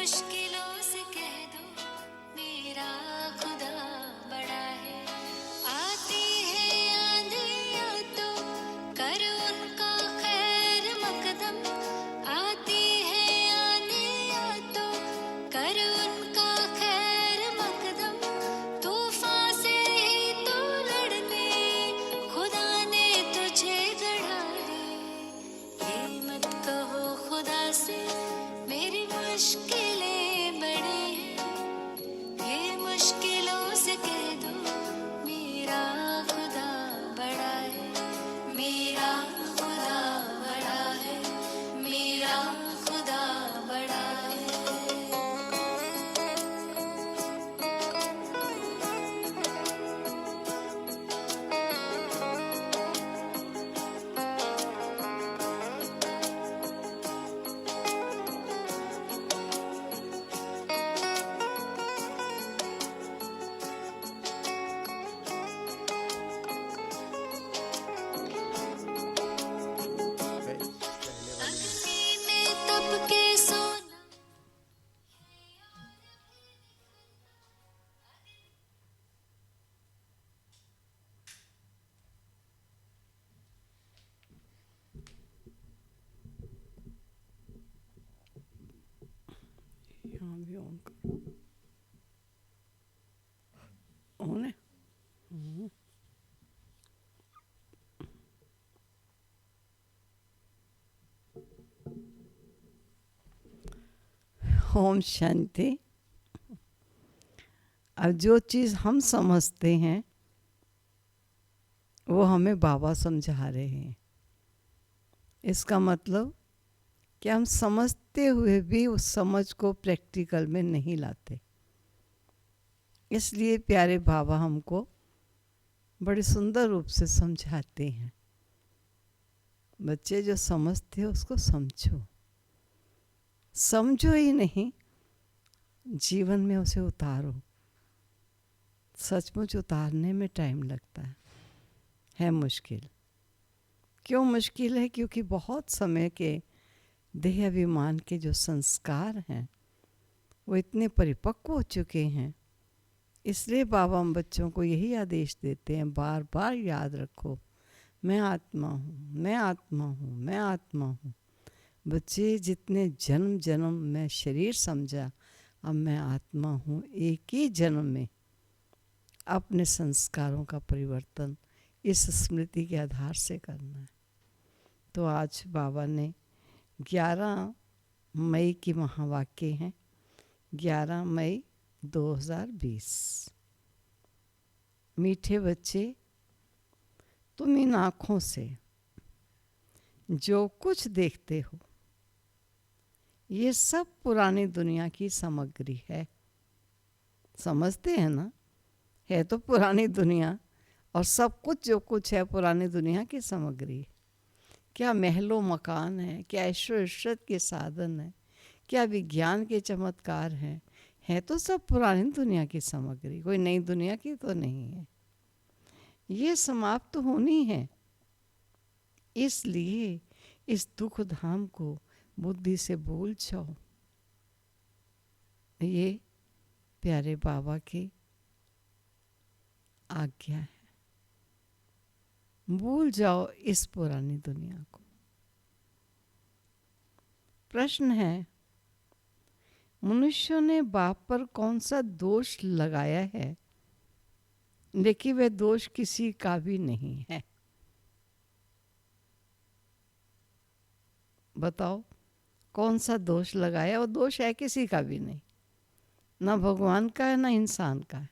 मुश्किलों से कह दो मेरा खुदा बड़ा है। आती है आंधियाँ तो कर उनका खैर मकदम। आती है आंधियाँ तो कर उनका खैर मकदम। तूफान से ही तो लड़ने खुदा ने तुझे गढ़ा है। ये मत कहो खुदा से मेरी मुश्किलें बड़ी हैं। ये मुश्किलों से कह दो मेरा खुदा बड़ा है। मेरा खुदा बड़ा है। मेरा खुदा बड़ा है। अग्नि में तप के सोना यहाँ भी ऑन करो। ऑन है। ओम शांति। अब जो चीज़ हम समझते हैं वो हमें बाबा समझा रहे हैं। इसका मतलब कि हम समझते हुए भी उस समझ को प्रैक्टिकल में नहीं लाते। इसलिए प्यारे बाबा हमको बड़े सुंदर रूप से समझाते हैं। बच्चे जो समझते हो उसको समझो, समझो ही नहीं, जीवन में उसे उतारो। सचमुच उतारने में टाइम लगता है मुश्किल। क्यों मुश्किल है? क्योंकि बहुत समय के देह अभिमान के जो संस्कार हैं वो इतने परिपक्व हो चुके हैं। इसलिए बाबा हम बच्चों को यही आदेश देते हैं, बार बार याद रखो, मैं आत्मा हूँ, मैं आत्मा हूँ, मैं आत्मा हूँ। बच्चे जितने जन्म जन्म में शरीर समझा, अब मैं आत्मा हूँ। एक ही जन्म में अपने संस्कारों का परिवर्तन इस स्मृति के आधार से करना है। तो आज बाबा ने 11 मई की महावाक्य हैं, 11 मई 2020। मीठे बच्चे, तुम इन आँखों से जो कुछ देखते हो ये सब पुरानी दुनिया की सामग्री है। समझते हैं ना? है तो पुरानी दुनिया, और सब कुछ जो कुछ है पुरानी दुनिया की सामग्री। क्या महलों मकान है, क्या ऐशो इशरत के साधन है, क्या विज्ञान के चमत्कार हैं, है तो सब पुरानी दुनिया की सामग्री, कोई नई दुनिया की तो नहीं है। ये समाप्त होनी है। इसलिए इस दुख धाम को बुद्धि से भूल जाओ। ये प्यारे बाबा की आज्ञा है। भूल जाओ इस पुरानी दुनिया को। प्रश्न है, मनुष्यों ने बाप पर कौन सा दोष लगाया है, लेकिन वह दोष किसी का भी नहीं है। बताओ कौन सा दोष लगाया? वो दोष है किसी का भी नहीं, ना भगवान का है ना इंसान का है।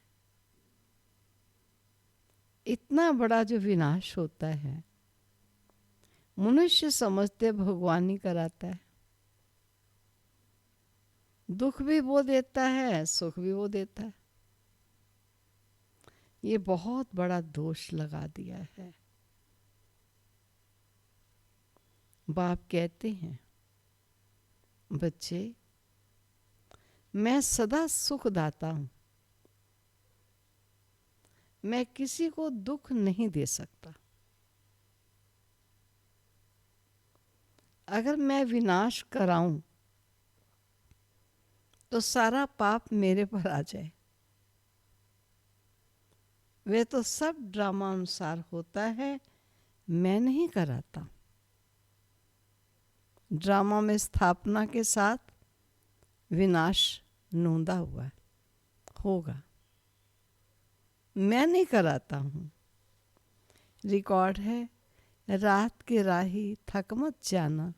इतना बड़ा जो विनाश होता है, मनुष्य समझते भगवान ही कराता है। दुख भी वो देता है, सुख भी वो देता है। ये बहुत बड़ा दोष लगा दिया है। बाप कहते हैं, बच्चे मैं सदा सुखदाता हूँ, मैं किसी को दुख नहीं दे सकता। अगर मैं विनाश कराऊं तो सारा पाप मेरे पर आ जाए। वे तो सब ड्रामा अनुसार होता है, मैं नहीं कराता। ड्रामा में स्थापना के साथ विनाश नोंदा हुआ है, होगा। मैं नहीं कराता हूँ। रिकॉर्ड है, रात के राही थक मत जाना,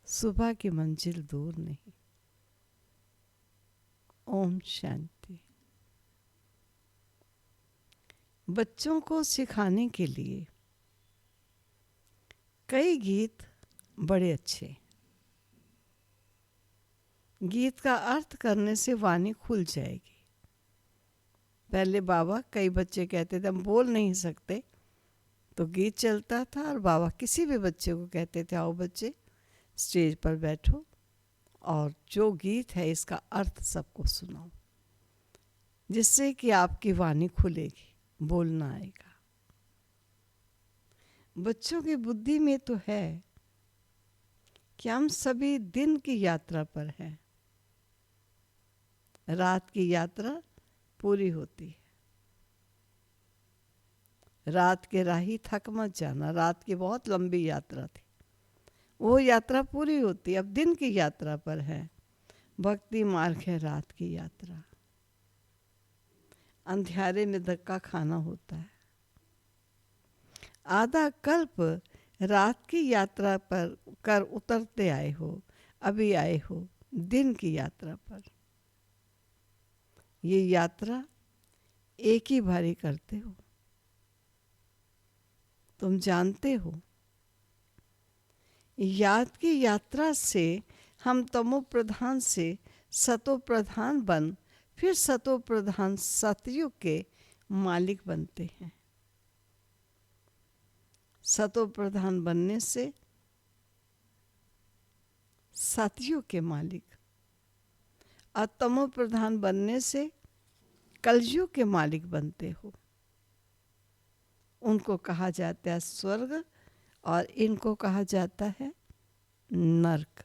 सुबह की मंजिल दूर नहीं। ओम शांति। बच्चों को सिखाने के लिए कई गीत बड़े अच्छे। गीत का अर्थ करने से वाणी खुल जाएगी। पहले बाबा, कई बच्चे कहते थे हम बोल नहीं सकते, तो गीत चलता था और बाबा किसी भी बच्चे को कहते थे आओ बच्चे स्टेज पर बैठो और जो गीत है इसका अर्थ सबको सुनाओ, जिससे कि आपकी वाणी खुलेगी, बोलना आएगा। बच्चों की बुद्धि में तो है कि हम सभी दिन की यात्रा पर हैं। रात की यात्रा पूरी होती है। रात के राही थक मत जाना, रात की बहुत लंबी यात्रा थी, वो यात्रा पूरी होती, अब दिन की यात्रा पर है। भक्ति मार्ग है रात की यात्रा। अंधियारे में धक्का खाना होता है। आधा कल्प रात की यात्रा पर कर उतरते आए हो, अभी आए हो दिन की यात्रा पर। ये यात्रा एक ही बारी करते हो, तुम जानते हो। याद की यात्रा से हम तमो प्रधान से सतो प्रधान बन, फिर सतो प्रधान सतयुग के मालिक बनते हैं। सतो प्रधान बनने से सतयुग के मालिक, और तमो प्रधान बनने से कलयुग के मालिक बनते हो। उनको कहा जाता है स्वर्ग और इनको कहा जाता है नरक।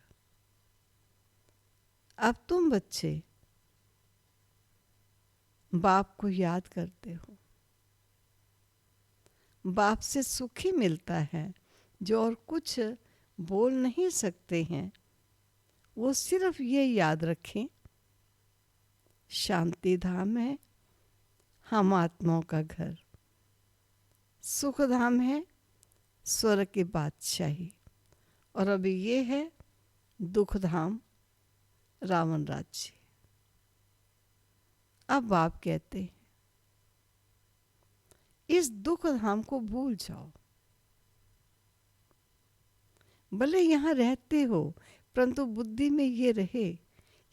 अब तुम बच्चे बाप को याद करते हो। बाप से सुख ही मिलता है, जो और कुछ बोल नहीं सकते हैं। वो सिर्फ ये याद रखें, शांति धाम है हम आत्माओं का घर, सुख धाम है स्वर्ग की बादशाही, और अभी ये है दुख धाम रावण राज्य। अब बाप कहते हैं इस दुख धाम को भूल जाओ। भले यहाँ रहते हो, परंतु बुद्धि में ये रहे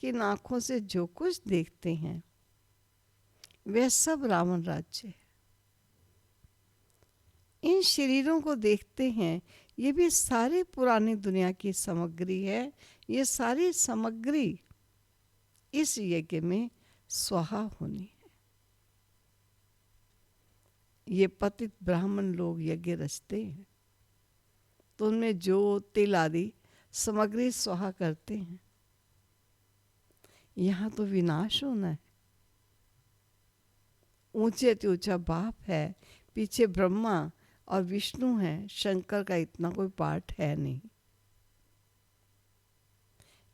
कि इन आंखों से जो कुछ देखते हैं वह सब रावण राज्य है। इन शरीरों को देखते हैं, ये भी सारी पुरानी दुनिया की सामग्री है। ये सारी सामग्री इस यज्ञ में स्वाहा होनी है। ये पतित ब्राह्मण लोग यज्ञ रचते हैं, तो उनमें जो तिल आदि सामग्री स्वाहा करते हैं। यहाँ तो विनाश होना है। ऊंचे से ऊंचा बाप है, पीछे ब्रह्मा और विष्णु है, शंकर का इतना कोई पार्ट है नहीं।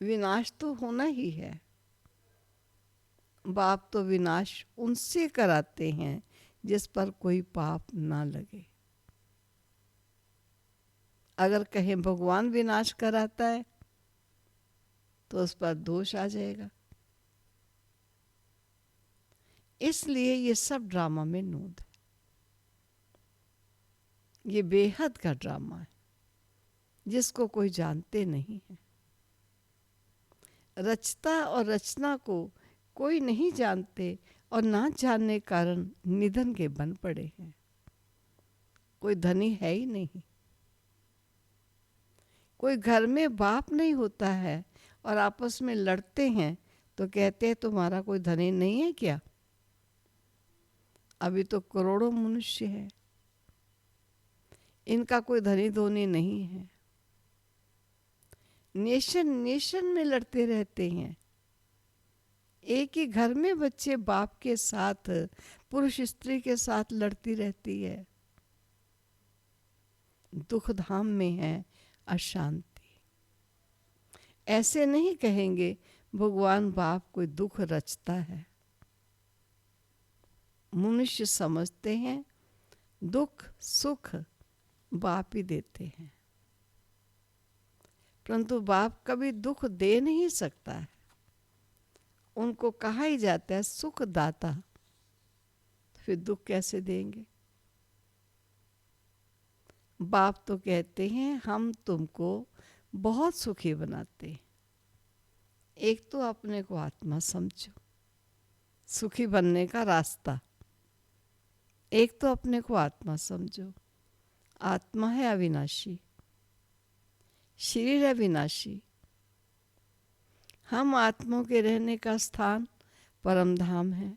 विनाश तो होना ही है। बाप तो विनाश उनसे कराते हैं जिस पर कोई पाप ना लगे। अगर कहें भगवान विनाश कराता है तो उस पर दोष आ जाएगा। इसलिए ये सब ड्रामा में नोंद है। ये बेहद का ड्रामा है जिसको कोई जानते नहीं है। रचता और रचना को कोई नहीं जानते, और ना जानने कारण निधन के बन पड़े हैं। कोई धनी है ही नहीं। कोई घर में बाप नहीं होता है और आपस में लड़ते हैं तो कहते हैं तुम्हारा कोई धनी नहीं है क्या? अभी तो करोड़ों मनुष्य है, इनका कोई धनी धोनी नहीं है। नेशन नेशन में लड़ते रहते हैं, एक ही घर में बच्चे बाप के साथ, पुरुष स्त्री के साथ लड़ती रहती है। दुख धाम में है अशांति। ऐसे नहीं कहेंगे भगवान बाप कोई दुख रचता है। मनुष्य समझते हैं दुख सुख बाप ही देते हैं, परंतु बाप कभी दुख दे नहीं सकता है। उनको कहा ही जाता है सुख दाता, फिर दुख कैसे देंगे? बाप तो कहते हैं हम तुमको बहुत सुखी बनाते हैं। एक तो अपने को आत्मा समझो, सुखी बनने का रास्ता। एक तो अपने को आत्मा समझो, आत्मा है अविनाशी, शरीर है विनाशी। हम आत्माओं के रहने का स्थान परम धाम है,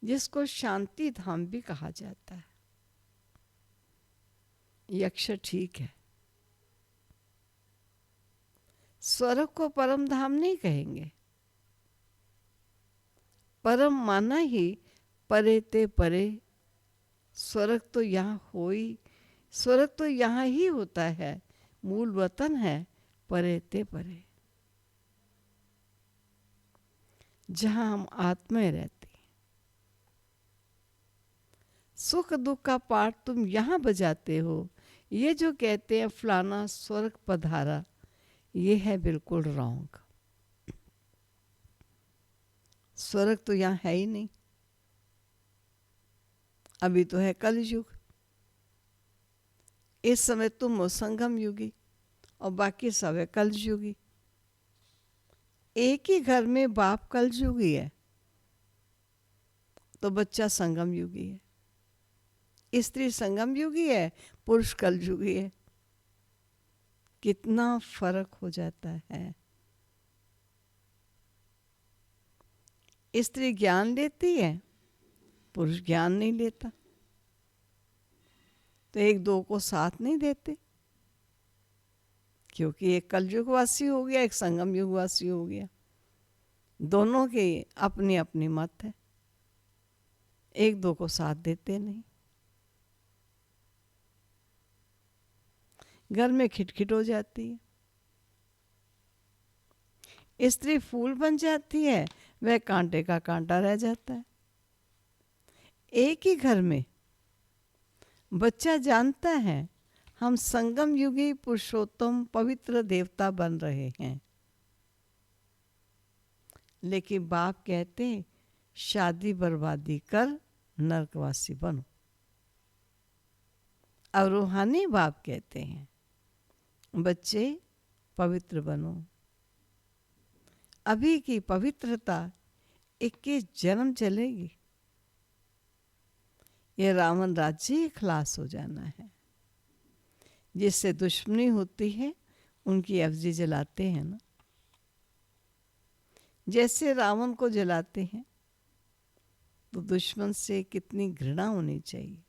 जिसको शांति धाम भी कहा जाता है। ये अक्षर ठीक है। स्वर्ग को परम धाम नहीं कहेंगे। परम माना ही परे ते परे। स्वर्ग तो यहाँ हो ही, स्वर्ग तो यहाँ ही होता है। मूल वतन है परे ते परे, जहाँ हम आत्मा रहते हैं। सुख दुख का पाठ तुम यहाँ बजाते हो। ये जो कहते हैं फलाना स्वर्ग पधारा, ये है बिल्कुल रॉन्ग। स्वर्ग तो यहाँ है ही नहीं। अभी तो है कलयुग। इस समय तुम हो संगम युगी और बाकी सब है कलयुगी। एक ही घर में बाप कलयुगी है तो बच्चा संगम युगी है। स्त्री संगम युगी है, पुरुष कलयुगी है। कितना फर्क हो जाता है। स्त्री ज्ञान लेती है, पुरुष ज्ञान नहीं लेता, तो एक दो को साथ नहीं देते, क्योंकि एक कलयुगवासी हो गया, एक संगम युगवासी हो गया। दोनों के अपनी अपनी मत है, एक दो को साथ देते नहीं। घर में खिटखिट हो जाती है। स्त्री फूल बन जाती है, वह कांटे का कांटा रह जाता है। एक ही घर में बच्चा जानता है हम संगम युगी पुरुषोत्तम पवित्र देवता बन रहे हैं, लेकिन बाप कहते शादी बर्बादी कर नरकवासी बनो। और रूहानी बाप कहते हैं बच्चे पवित्र बनो। अभी की पवित्रता 21 जन्म चलेगी। ये रावण राज्य ही खलास हो जाना है। जिससे दुश्मनी होती है उनकी अफजी जलाते हैं ना, जैसे रावण को जलाते हैं, तो दुश्मन से कितनी घृणा होनी चाहिए।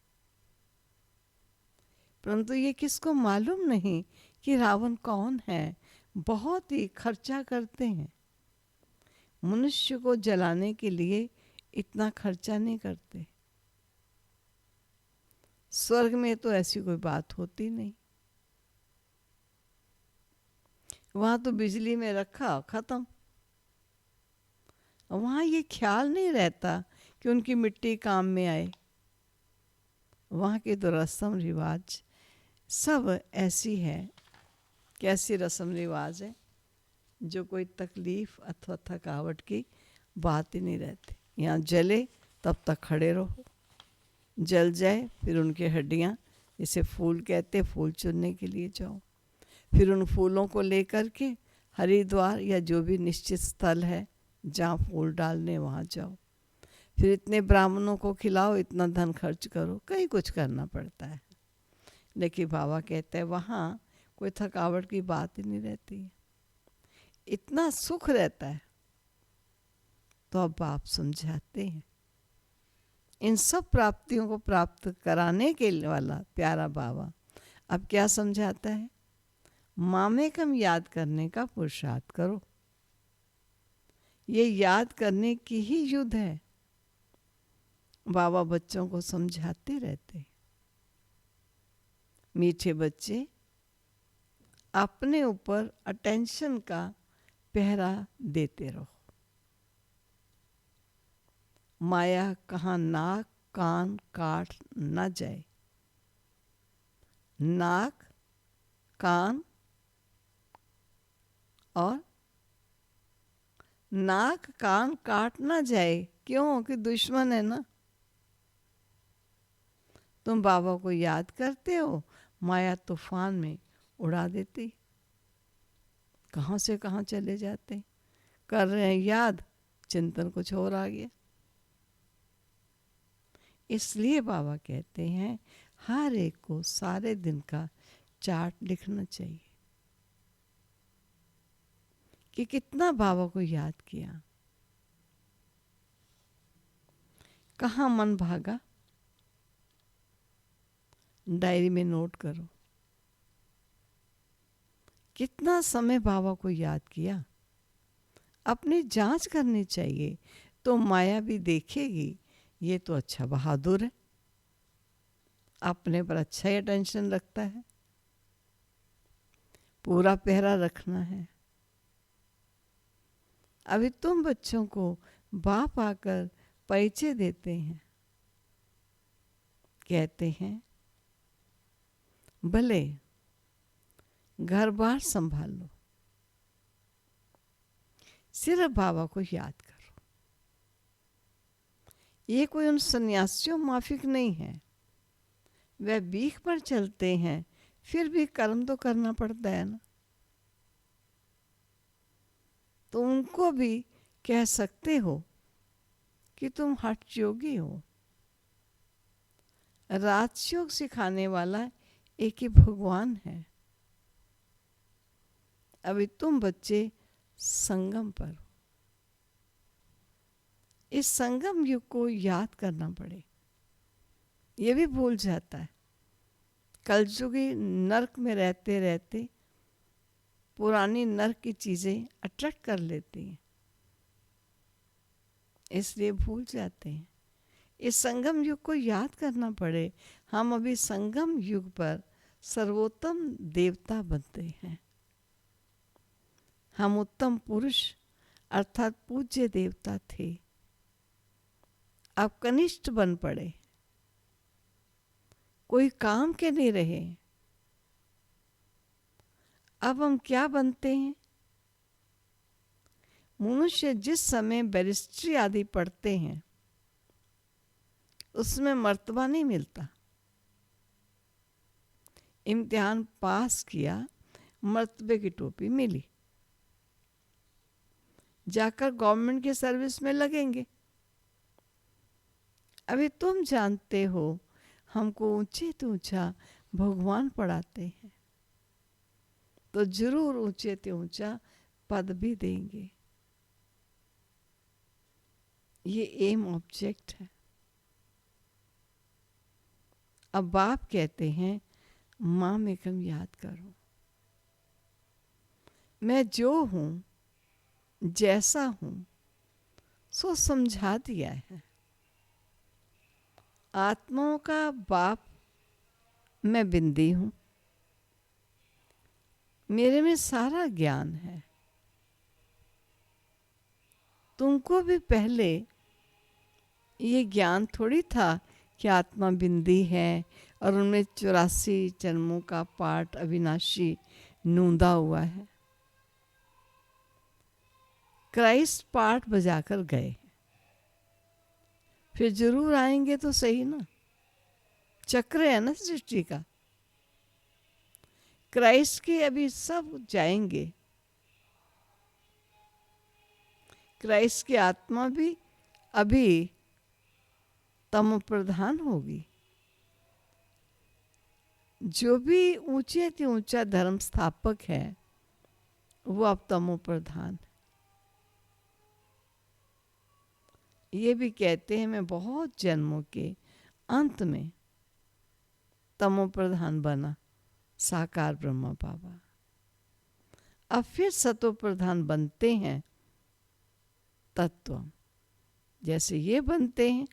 परंतु ये किसको मालूम नहीं कि रावण कौन है। बहुत ही खर्चा करते हैं। मनुष्य को जलाने के लिए इतना खर्चा नहीं करते। स्वर्ग में तो ऐसी कोई बात होती नहीं। वहां तो बिजली में रखा खत्म। वहां ये ख्याल नहीं रहता कि उनकी मिट्टी काम में आए। वहां के तो रस्म रिवाज सब ऐसी है, कैसी रस्म रिवाज है जो कोई तकलीफ अथवा थकावट की बात ही नहीं रहती। यहाँ जले तब तक खड़े रहो, जल जाए फिर उनकी हड्डियाँ, जिसे फूल कहते, फूल चुनने के लिए जाओ। फिर उन फूलों को लेकर के हरिद्वार या जो भी निश्चित स्थल है जहाँ फूल डालने वहाँ जाओ। फिर इतने ब्राह्मणों को खिलाओ, इतना धन खर्च करो, कहीं कुछ करना पड़ता है। लेकिन बाबा कहते हैं वहाँ कोई थकावट की बात ही नहीं रहती है, इतना सुख रहता है। तो अब बाप समझाते हैं इन सब प्राप्तियों को प्राप्त कराने के वाला प्यारा बाबा अब क्या समझाता है? मामेकम याद करने का पुरुषार्थ करो। ये याद करने की ही युद्ध है। बाबा बच्चों को समझाते रहते, मीठे बच्चे अपने ऊपर अटेंशन का पहरा देते रहो। माया कहाँ नाक कान काट न जाए। नाक कान और नाक कान काट ना जाए। क्यों? कि दुश्मन है ना। तुम बाबा को याद करते हो, माया तूफान में उड़ा देती, कहाँ से कहाँ चले जाते। कर रहे हैं याद, चिंतन कुछ और आ गया। इसलिए बाबा कहते हैं हर एक को सारे दिन का चार्ट लिखना चाहिए कि कितना बाबा को याद किया, कहाँ मन भागा, डायरी में नोट करो। कितना समय बाबा को याद किया, अपनी जांच करनी चाहिए। तो माया भी देखेगी ये तो अच्छा बहादुर है, अपने पर अच्छा ही अटेंशन रखता है, पूरा पहरा रखना है। अभी तुम बच्चों को बाप आकर परिचय देते हैं, कहते हैं भले घर बार संभाल लो, सिर्फ बाबा को याद करो। ये कोई उन सन्यासियों माफिक नहीं है, वह बीख पर चलते हैं, फिर भी कर्म तो करना पड़ता है ना। तो उनको भी कह सकते हो कि तुम हठ योगी हो। राजयोग सिखाने वाला एक ही भगवान है। अभी तुम बच्चे संगम पर हो, इस संगम युग को याद करना पड़े, ये भी भूल जाता है। कलयुगी नरक में रहते रहते पुरानी नरक की चीजें अट्रैक्ट कर लेती हैं, इसलिए भूल जाते हैं। इस संगम युग को याद करना पड़े। हम अभी संगम युग पर सर्वोत्तम देवता बनते हैं। हम उत्तम पुरुष अर्थात पूज्य देवता थे, अब कनिष्ठ बन पड़े, कोई काम के नहीं रहे। अब हम क्या बनते हैं? मनुष्य जिस समय बैरिस्ट्री आदि पढ़ते हैं उसमें मर्तबा नहीं मिलता। इम्तिहान पास किया, मर्तबे की टोपी मिली, जाकर गवर्नमेंट की सर्विस में लगेंगे। अभी तुम जानते हो हमको ऊंचे तो ऊंचा भगवान पढ़ाते हैं, तो जरूर ऊंचे ते ऊंचा पद भी देंगे। ये एम ऑब्जेक्ट है। अब बाप कहते हैं माँ में कम याद करो, मैं जो हूं जैसा हूं सो समझा दिया है। आत्माओं का बाप मैं बिंदी हूं, मेरे में सारा ज्ञान है। तुमको भी पहले ये ज्ञान थोड़ी था कि आत्मा बिंदी है और उनमें 84 जन्मों का पाठ अविनाशी नूंदा हुआ है। क्राइस्ट पाठ बजाकर गए, फिर जरूर आएंगे तो सही ना। चक्र है ना सृष्टि का। क्राइस्ट के अभी सब जाएंगे, क्राइस्ट की आत्मा भी अभी तम प्रधान होगी। जो भी ऊंचे से ऊंचा धर्म स्थापक है वो अब तमो प्रधान। ये भी कहते हैं मैं बहुत जन्मों के अंत में तमो प्रधान बना, साकार ब्रह्मा बाबा। अब फिर सतो प्रधान बनते हैं तत्व। जैसे ये बनते हैं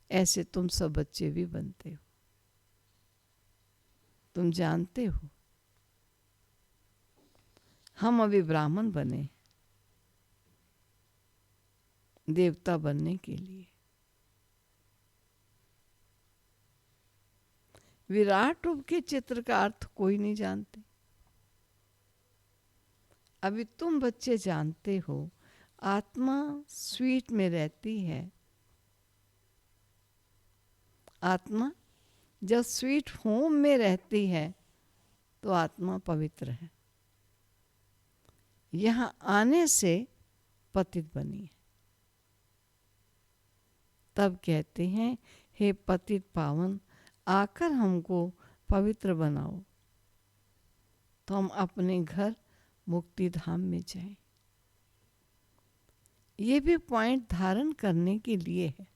ऐसे तुम सब बच्चे भी बनते हो। तुम जानते हो हम अभी ब्राह्मण बने देवता बनने के लिए। विराट रूप के चित्र का अर्थ कोई नहीं जानते। अभी तुम बच्चे जानते हो आत्मा स्वीट में रहती है। आत्मा जब स्वीट होम में रहती है तो आत्मा पवित्र है। यहाँ आने से पतित बनी है। तब कहते हैं हे पतित पावन आकर हमको पवित्र बनाओ तो हम अपने घर मुक्ति धाम में जाएं। ये भी पॉइंट धारण करने के लिए है।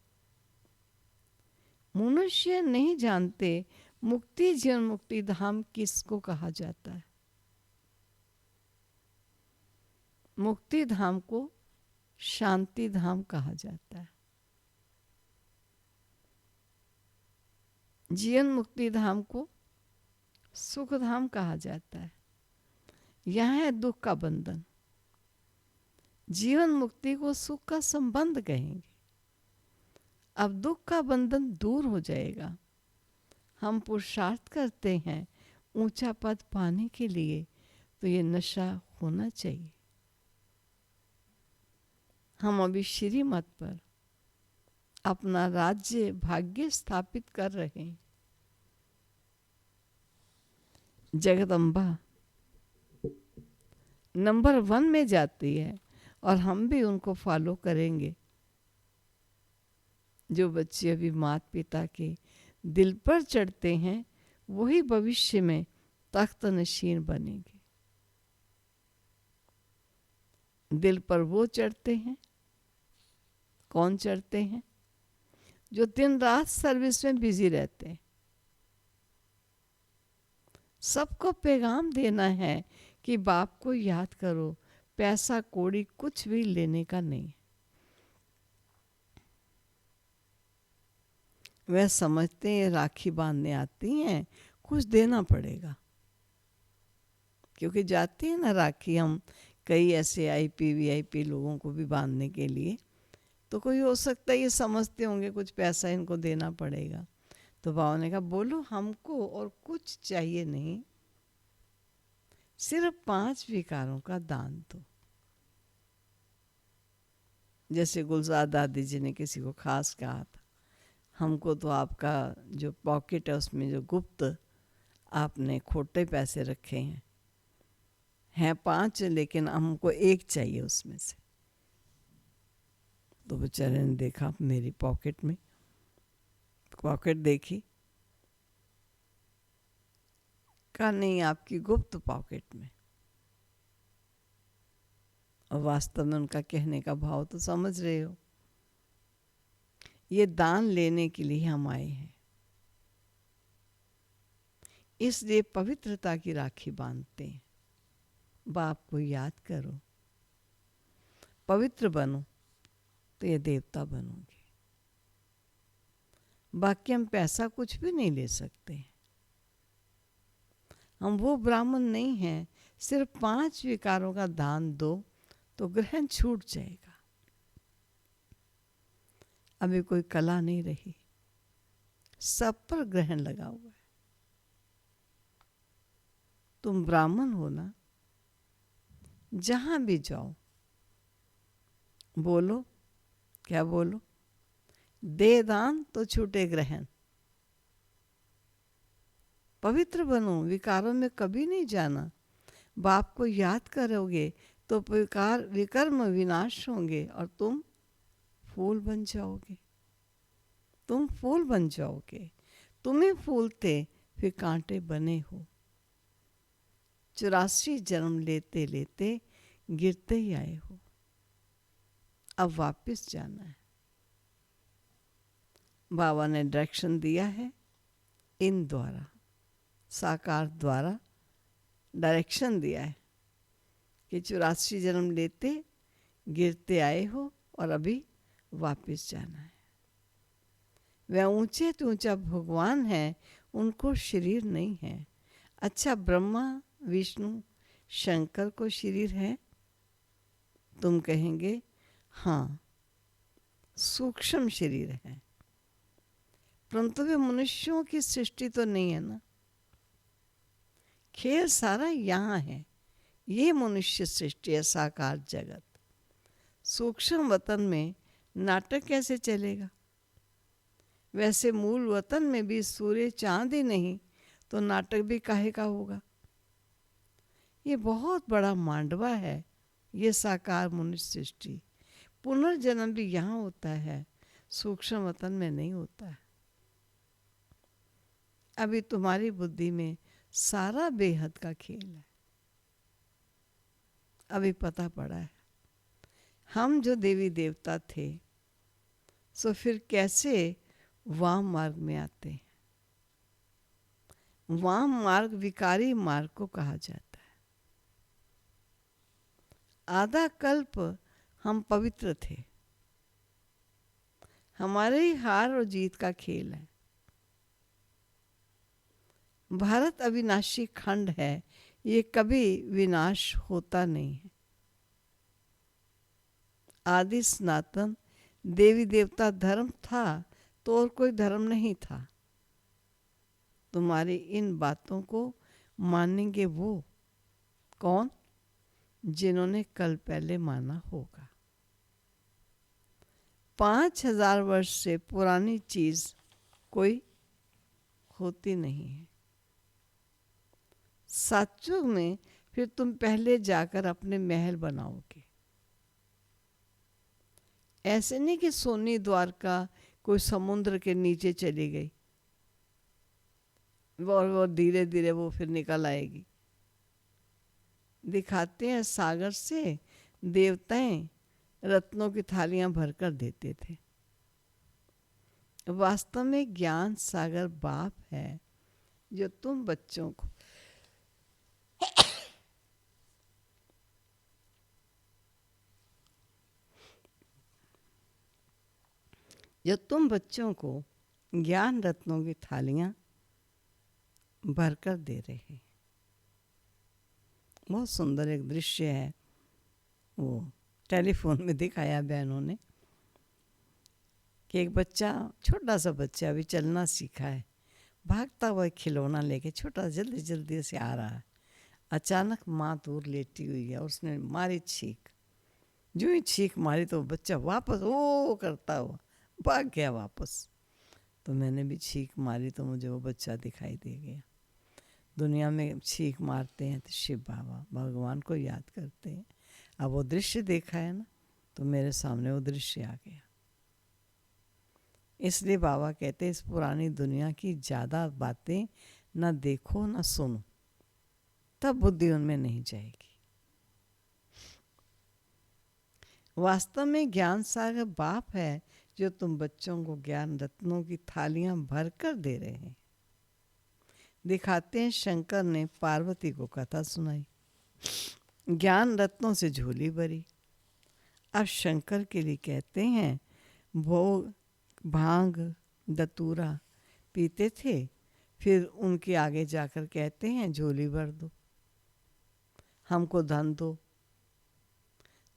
मनुष्य नहीं जानते मुक्ति जीवन मुक्ति धाम किसको कहा जाता है। मुक्ति धाम को शांति धाम कहा जाता है। जीवन मुक्ति धाम को सुख धाम कहा जाता है। यह है दुख का बंधन। जीवन मुक्ति को सुख का संबंध कहेंगे। अब दुख का बंधन दूर हो जाएगा। हम पुरुषार्थ करते हैं ऊंचा पद पाने के लिए तो ये नशा होना चाहिए। हम अभी श्रीमत पर अपना राज्य भाग्य स्थापित कर रहे हैं। जगदम्बा नंबर 1 में जाती है और हम भी उनको फॉलो करेंगे। जो बच्चे अभी माता पिता के दिल पर चढ़ते हैं वही भविष्य में तख्त नशीन बनेंगे। दिल पर वो चढ़ते हैं। कौन चढ़ते हैं? जो दिन रात सर्विस में बिजी रहते हैं। सबको पैगाम देना है कि बाप को याद करो। पैसा कौड़ी कुछ भी लेने का नहीं। वह समझते हैं राखी बांधने आती हैं कुछ देना पड़ेगा, क्योंकि जाते हैं ना राखी हम कई ऐसे आईपी वीआईपी लोगों को भी बांधने के लिए। तो कोई हो सकता है ये समझते होंगे कुछ पैसा इनको देना पड़ेगा। तो बाबा ने कहा बोलो हमको और कुछ चाहिए नहीं, सिर्फ 5 विकारों का दान दो। जैसे गुलजार दादी जी ने किसी को खास कहा था हमको तो आपका जो पॉकेट है उसमें जो गुप्त आपने खोटे पैसे रखे हैं 5 लेकिन हमको 1 चाहिए उसमें से। तो बेचारे ने देखा मेरी पॉकेट में, पॉकेट देखी, कहा नहीं आपकी गुप्त पॉकेट में। और वास्तव में उनका कहने का भाव तो समझ रहे हो। ये दान लेने के लिए हम आए हैं, इसलिए पवित्रता की राखी बांधते हैं। बाप को याद करो, पवित्र बनो तो ये देवता बनोगे। बाकी हम पैसा कुछ भी नहीं ले सकते। हम वो ब्राह्मण नहीं हैं। सिर्फ 5 विकारों का दान दो तो ग्रहण छूट जाएगा। अभी कोई कला नहीं रही, सब पर ग्रहण लगा हुआ है। तुम ब्राह्मण हो ना, जहां भी जाओ बोलो, क्या बोलो? दे दान तो छूटे ग्रहण। पवित्र बनो, विकारों में कभी नहीं जाना। बाप को याद करोगे तो विकर्म विनाश होंगे और तुम फूल बन जाओगे। तुम फूल बन जाओगे। तुम ही फूल थे फिर कांटे बने हो। 84 जन्म लेते लेते गिरते ही आए हो। अब वापस जाना है। बाबा ने डायरेक्शन दिया है इन द्वारा, साकार द्वारा डायरेक्शन दिया है कि 84 जन्म लेते गिरते आए हो और अभी वापस जाना है। वह ऊंचे तो ऊंचा भगवान है, उनको शरीर नहीं है। अच्छा, ब्रह्मा विष्णु शंकर को शरीर है? तुम कहेंगे हाँ, सूक्ष्म शरीर है, परंतु वे मनुष्यों की सृष्टि तो नहीं है ना। खेल सारा यहाँ है। ये मनुष्य सृष्टि है, साकार जगत। सूक्ष्म वतन में नाटक कैसे चलेगा? वैसे मूल वतन में भी सूर्य चांद ही नहीं तो नाटक भी काहे का होगा? ये बहुत बड़ा मांडवा है, ये साकार मनुष्य सृष्टि। पुनर्जन्म भी यहाँ होता है, सूक्ष्म वतन में नहीं होता है। अभी तुम्हारी बुद्धि में सारा बेहद का खेल है। अभी पता पड़ा है हम जो देवी देवता थे, सो फिर कैसे वाम मार्ग में आते हैं। वाम मार्ग विकारी मार्ग को कहा जाता है। आधा कल्प हम पवित्र थे। हमारे ही हार और जीत का खेल है। भारत अविनाशी खंड है, ये कभी विनाश होता नहीं है। आदि सनातन देवी देवता धर्म था तो और कोई धर्म नहीं था। तुम्हारी इन बातों को मानेंगे वो कौन? जिन्होंने कल पहले माना होगा। 5000 वर्ष से पुरानी चीज कोई होती नहीं है। सतयुग में फिर तुम पहले जाकर अपने महल बनाओगे। ऐसे नहीं कि सोनी द्वारका कोई समुद्र के नीचे चली गई और वो धीरे धीरे वो फिर निकल आएगी। दिखाते हैं सागर से देवताएं रत्नों की थालियां भरकर देते थे। वास्तव में ज्ञान सागर बाप है जो तुम बच्चों को ज्ञान रत्नों की थालियां भरकर दे रहे हैं। बहुत सुंदर एक दृश्य है, वो टेलीफोन में दिखाया बहनों ने कि एक बच्चा, छोटा सा बच्चा अभी चलना सीखा है, भागता हुआ खिलौना लेके छोटा जल्दी जल्दी से आ रहा है। अचानक माँ दूर लेटी हुई है, उसने मारी छींक। जो ही छींक मारी तो बच्चा वापस ओ करता हुआ भाग गया वापस। तो मैंने भी छींक मारी तो मुझे वो बच्चा दिखाई दे गया। दुनिया में छींक मारते हैं तो शिव बाबा भगवान को याद करते हैं। अब वो दृश्य देखा है ना, तो मेरे सामने वो दृश्य आ गया। इसलिए बाबा कहते हैं इस पुरानी दुनिया की ज़्यादा बातें ना देखो ना सुनो, तब बुद्धि उनमें नहीं जाएगी। वास्तव में ज्ञान सागर बाप है जो तुम बच्चों को ज्ञान रत्नों की थालियां भरकर दे रहे हैं। दिखाते हैं शंकर ने पार्वती को कथा सुनाई, ज्ञान रत्नों से झोली भरी। अब शंकर के लिए कहते हैं भोग भांग दतूरा पीते थे, फिर उनके आगे जाकर कहते हैं झोली भर दो, हमको धन दो।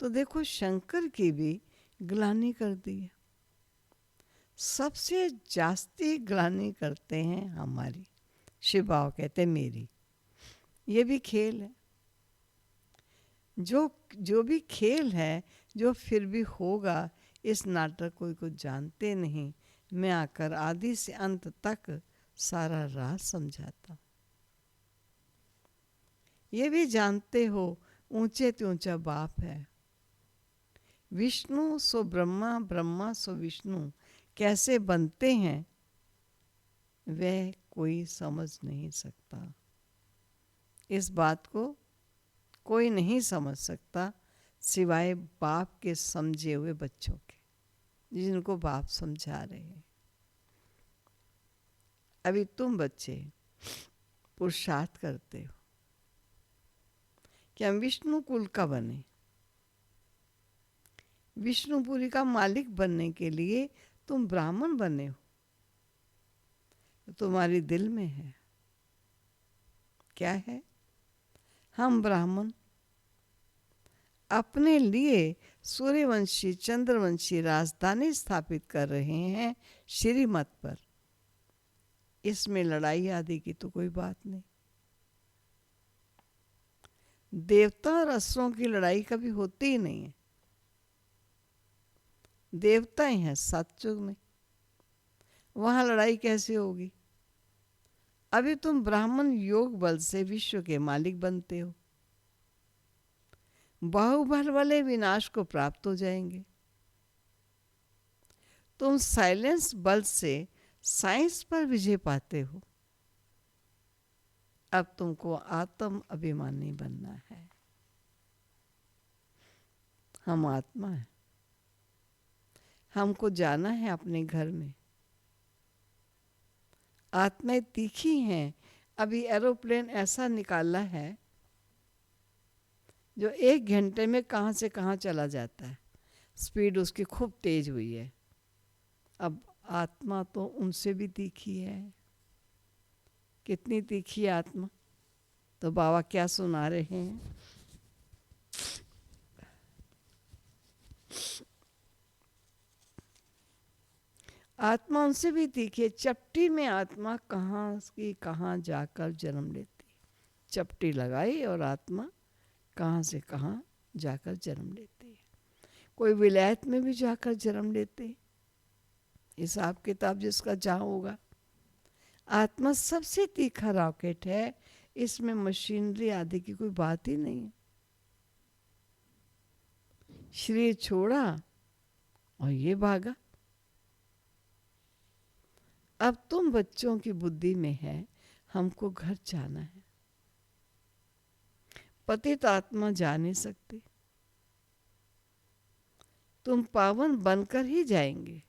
तो देखो शंकर की भी ग्लानि कर दी है। सबसे जास्ती ग्लानि करते हैं हमारी। शिव बाबा कहते हैं मेरी। ये भी खेल है, जो भी खेल है, जो फिर भी होगा। इस नाटक को कुछ जानते नहीं, मैं आकर आदि से अंत तक सारा राज समझाता। ये भी जानते हो ऊंचे ते ऊंचा बाप है। विष्णु सो ब्रह्मा, ब्रह्मा सो विष्णु कैसे बनते हैं वह कोई समझ नहीं सकता। इस बात को कोई नहीं समझ सकता सिवाय बाप के समझे हुए बच्चों के, जिनको बाप समझा रहे हैं। अभी तुम बच्चे पुरुषार्थ करते हो कि हम विष्णु कुल का बने। विष्णुपुरी का मालिक बनने के लिए तुम ब्राह्मण बने हो, तो तुम्हारी दिल में है। क्या है? हम ब्राह्मण अपने लिए सूर्यवंशी चंद्रवंशी राजधानी स्थापित कर रहे हैं श्रीमत पर। इसमें लड़ाई आदि की तो कोई बात नहीं। देवता और असुरों की लड़ाई कभी होती ही नहीं है। देवता ही हैं सतयुग में, वहां लड़ाई कैसे होगी? अभी तुम ब्राह्मण योग बल से विश्व के मालिक बनते हो। बाहुबल वाले विनाश को प्राप्त हो जाएंगे। तुम साइलेंस बल से साइंस पर विजय पाते हो। अब तुमको आत्म अभिमानी बनना है। हम आत्मा है, हमको जाना है अपने घर में। आत्माएं तीखी हैं। अभी एरोप्लेन ऐसा निकाला है जो 1 घंटे में कहाँ से कहाँ चला जाता है। स्पीड उसकी खूब तेज हुई है। अब आत्मा तो उनसे भी तीखी है। कितनी तीखी है आत्मा? तो बाबा क्या सुना रहे हैं? आत्मा उनसे भी तीखी है। चपटी में आत्मा कहाँ की कहाँ जाकर जन्म लेती। चपटी लगाई और आत्मा कहाँ से कहाँ जाकर जन्म लेती है। कोई विलायत में भी जाकर जन्म लेते। हिसाब किताब जिसका जहाँ होगा। आत्मा सबसे तीखा रॉकेट है। इसमें मशीनरी आदि की कोई बात ही नहीं है। शरीर छोड़ा और ये भागा। अब तुम बच्चों की बुद्धि में है हमको घर जाना है। पतित आत्मा जा नहीं सकती। तुम पावन बनकर ही जाएंगे,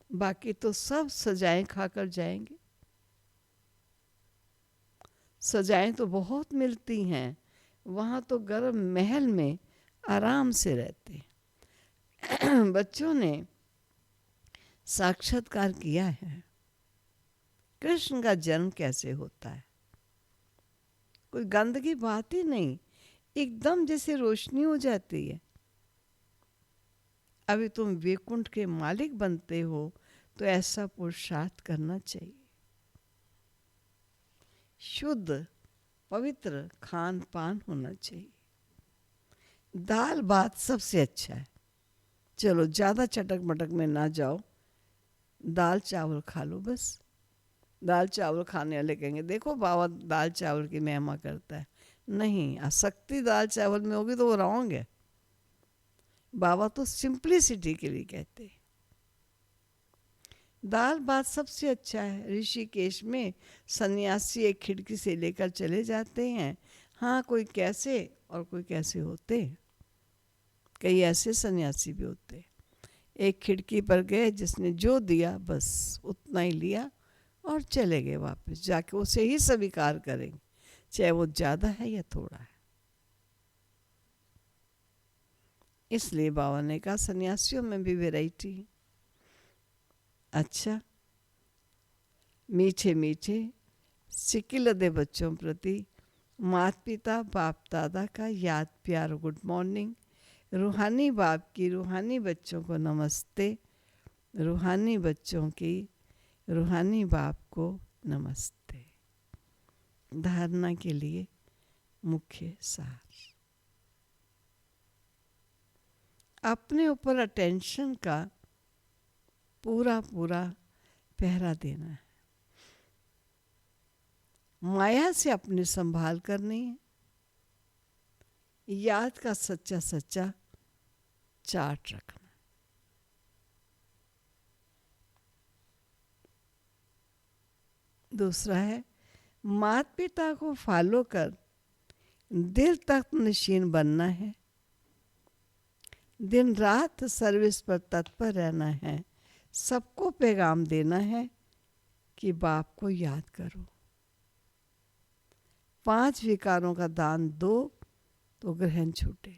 बाकी तो सब सजाएं खाकर जाएंगे। सजाएं तो बहुत मिलती हैं, वहाँ तो गर्म महल में आराम से रहते। बच्चों ने साक्षात्कार किया है कृष्ण का जन्म कैसे होता है। कोई गंद की बात ही नहीं, एकदम जैसे रोशनी हो जाती है। अभी तुम वैकुंठ के मालिक बनते हो तो ऐसा पुरुषार्थ करना चाहिए। शुद्ध पवित्र खान पान होना चाहिए। दाल भात सबसे अच्छा है। चलो ज़्यादा चटक मटक में ना जाओ, दाल चावल खा लो बस। दाल चावल खाने वाले कहेंगे देखो बाबा दाल चावल की महिमा करता है। नहीं, आसक्ति दाल चावल में होगी तो वो रॉन्ग है। बाबा तो सिंप्लिसिटी के लिए कहते हैं। दाल भात सबसे अच्छा है। ऋषिकेश में सन्यासी एक खिड़की से लेकर चले जाते हैं। हाँ, कोई कैसे और कोई कैसे होते। कई ऐसे सन्यासी भी होते। एक खिड़की पर गए, जिसने जो दिया बस उतना ही लिया और चले गए वापस। जाके उसे ही स्वीकार करेंगे, चाहे वो ज़्यादा है या थोड़ा है। इसलिए बाबा ने कहा सन्यासियों में भी वैरायटी है। अच्छा, मीठे मीठे सिकिलदे बच्चों प्रति माता पिता बाप दादा का याद प्यार गुड मॉर्निंग। रूहानी बाप की रूहानी बच्चों को नमस्ते। रूहानी बच्चों की रूहानी बाप को नमस्ते। धारणा के लिए मुख्य सार, अपने ऊपर अटेंशन का पूरा पूरा पहरा देना है। माया से अपनी संभाल करनी है। याद का सच्चा सच्चा चार्ट रखना। दूसरा है माता पिता को फॉलो कर दिल तक नशीन बनना है। दिन रात सर्विस पर तत्पर रहना है। सबको पैगाम देना है कि बाप को याद करो। 5 विकारों का दान दो तो ग्रहण छूटे।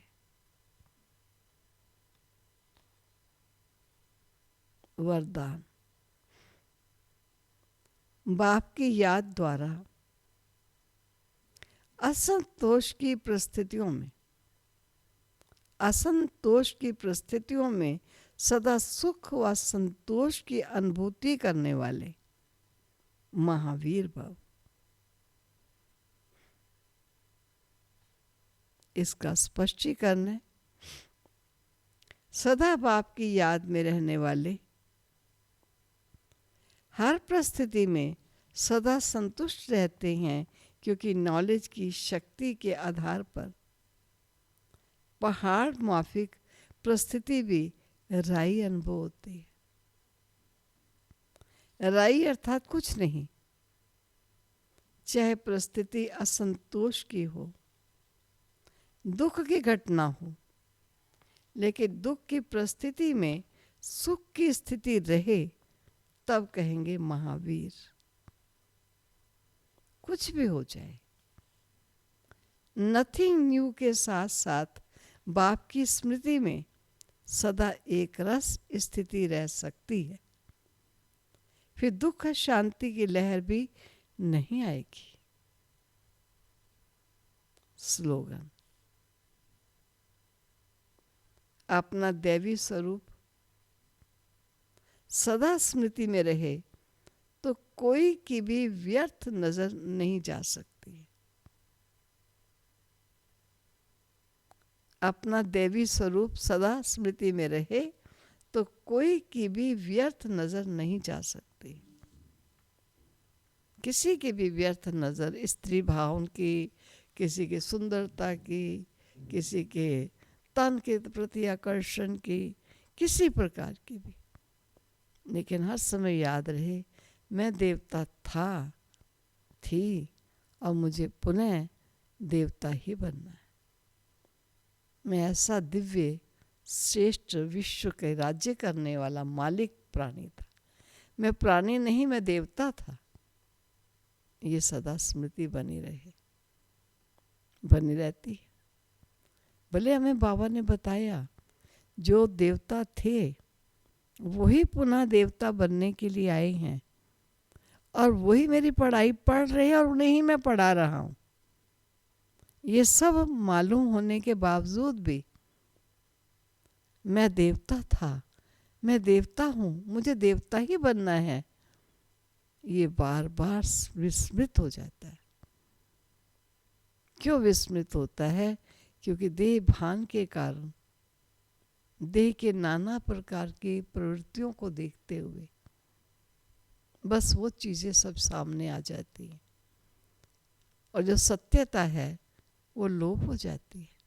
वरदान। बाप की याद द्वारा असंतोष की परिस्थितियों में सदा सुख व संतोष की अनुभूति करने वाले महावीर भव। इसका स्पष्टीकरण है, सदा बाप की याद में रहने वाले हर परिस्थिति में सदा संतुष्ट रहते हैं, क्योंकि नॉलेज की शक्ति के आधार पर पहाड़ माफिक परिस्थिति भी राई अनुभव होती है। राई अर्थात कुछ नहीं, चाहे परिस्थिति असंतोष की हो, दुख की घटना हो, लेकिन दुख की परिस्थिति में सुख की स्थिति रहे, तब कहेंगे महावीर। कुछ भी हो जाए, नथिंग न्यू के साथ साथ बाप की स्मृति में सदा एक रस स्थिति रह सकती है, फिर दुख शांति की लहर भी नहीं आएगी। स्लोगन। अपना दैवी स्वरूप सदा स्मृति में रहे तो कोई की भी व्यर्थ नजर नहीं जा सकती। अपना दैवी स्वरूप सदा स्मृति में रहे तो कोई की भी व्यर्थ नजर नहीं जा सकती। किसी की भी व्यर्थ नजर स्त्री भाव की, किसी की सुंदरता की, किसी के तन के प्रति आकर्षण की, किसी प्रकार की भी, लेकिन हर समय याद रहे मैं देवता था, थी और मुझे पुनः देवता ही बनना है। मैं ऐसा दिव्य श्रेष्ठ विश्व के राज्य करने वाला मालिक प्राणी था। मैं प्राणी नहीं, मैं देवता था। ये सदा स्मृति बनी रहे, बनी रहती है। भले हमें बाबा ने बताया जो देवता थे वही पुनः देवता बनने के लिए आए हैं, और वही मेरी पढ़ाई पढ़ रहे हैं और उन्हें ही मैं पढ़ा रहा हूँ। ये सब मालूम होने के बावजूद भी मैं देवता था, मैं देवता हूँ, मुझे देवता ही बनना है, ये बार बार विस्मृत हो जाता है। क्यों विस्मृत होता है? क्योंकि देह भान के कारण, देह के नाना प्रकार की प्रवृत्तियों को देखते हुए बस वो चीज़ें सब सामने आ जाती हैं, और जो सत्यता है वो लोप हो जाती है।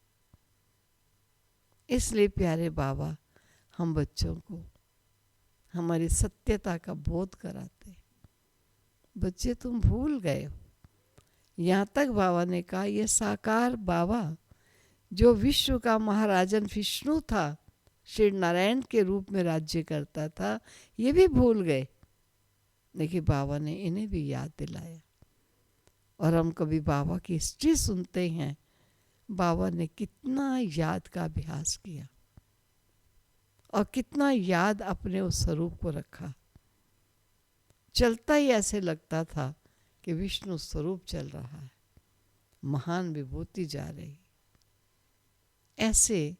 इसलिए प्यारे बाबा हम बच्चों को हमारी सत्यता का बोध कराते हैं। बच्चे तुम भूल गए हो। यहाँ तक बाबा ने कहा ये साकार बाबा जो विश्व का महाराजन विष्णु था, श्री नारायण के रूप में राज्य करता था, ये भी भूल गए। लेकिन बाबा ने इन्हें भी याद दिलाया। और हम कभी बाबा की हिस्ट्री सुनते हैं, बाबा ने कितना याद का अभ्यास किया और कितना याद अपने उस स्वरूप को रखा। चलता ही ऐसे लगता था कि विष्णु स्वरूप चल रहा है, महान विभूति जा रही। ऐसे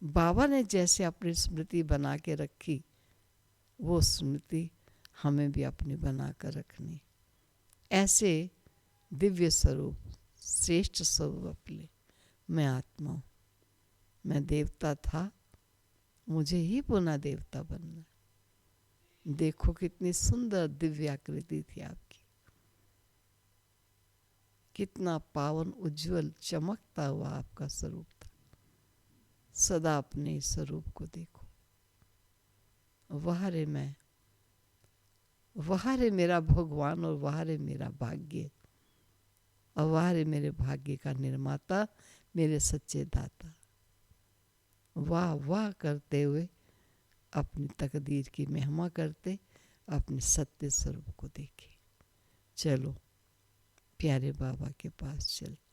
बाबा ने जैसे अपनी स्मृति बना के रखी, वो स्मृति हमें भी अपनी बना कर रखनी। ऐसे दिव्य स्वरूप, श्रेष्ठ स्वरूप अपने, मैं आत्मा हूँ, मैं देवता था, मुझे ही पुनः देवता बनना। देखो कितनी सुंदर दिव्य आकृति थी आपकी, कितना पावन उज्जवल चमकता हुआ आपका स्वरूप था। सदा अपने स्वरूप को देखो। वह रे मैं, वह रे मेरा भगवान, और वह रे मेरा भाग्य, और वह रे मेरे भाग्य का निर्माता, मेरे सच्चे दाता। वाह वाह करते हुए अपनी तकदीर की महिमा करते, अपने सत्य स्वरूप को देखे। चलो प्यारे बाबा के पास चलते।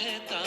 रहता